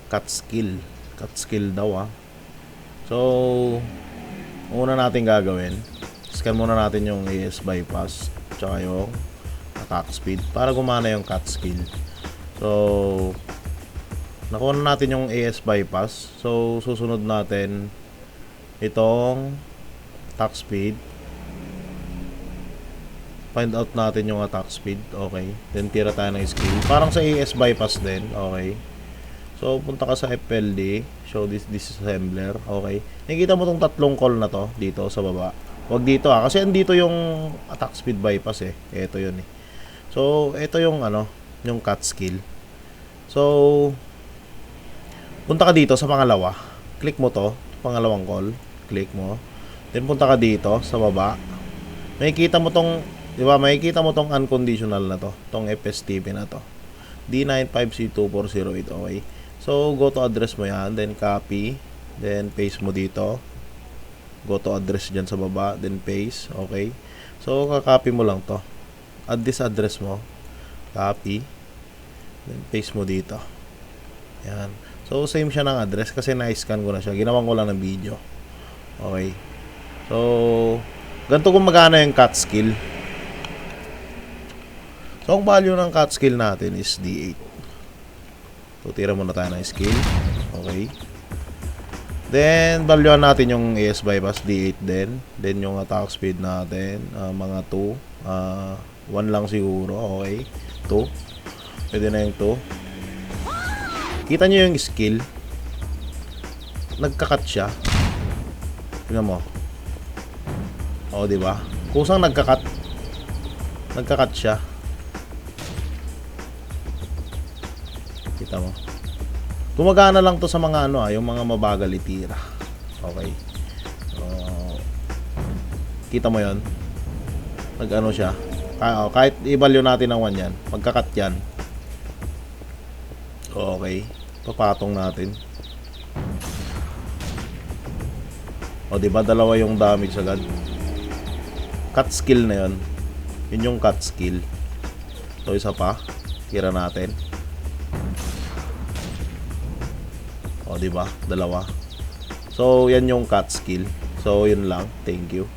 cut skill. Cut skill daw So, una natin gagawin, scan muna natin yung AS bypass tsaka yung attack speed para gumana yung cut skill. So, nakuha na natin yung AS bypass. So, susunod natin itong attack speed. Find out natin yung attack speed. Okay. Then, tira tayo ng skill. Parang sa AS bypass din. Okay. So, punta ka sa FLD. Show this disassembler. Okay. Nakikita mo tong tatlong call na to dito sa baba. Wag dito kasi andito yung attack speed bypass Ito yun So, ito yung yung cut skill. So, punta ka dito sa pangalawa. Click mo to. Pangalawang call. Click mo. Then, punta ka dito sa baba. Makikita mo tong, di ba? Makikita mo tong unconditional na to. Tong FSTP na to. D95C2408. Okay. So, go to address mo yan. Then, copy. Then, paste mo dito. Go to address dyan sa baba. Then, paste. Okay. So, kakopy mo lang to. Add this address mo. Copy. Then, paste mo dito. Yan. So, same siya ng address kasi na-scan ko na siya. Ginawan ko lang ng video. Okay. So, ganito kung magana yung cut skill. So, ang value ng cut skill natin is D8. So, tira muna tayo ng skill. Okay. Then, valuean natin yung AS bypass D8 din. Then, yung attack speed natin, mga 2. 1 lang siguro. Okay. 2. Pwede na yung 2. Kita nyo yung skill. Nagkakat siya. Tingnan mo. O, diba? Kusang nagkakat. Nagkakat siya. Kita mo. Gumagana lang to sa mga yung mga mabagal itira. Okay. Kita mo yon. Nag-ano siya. Kahit i-value natin ng 1 yan. Magkakat yan. Okay. Papatong natin. O, diba? Dalawa yung damage agad. Cut skill na yon. Yun yung cut skill. So, isa pa. Tira natin. O, diba? Dalawa. So, yan yung cut skill. So, yun lang. Thank you.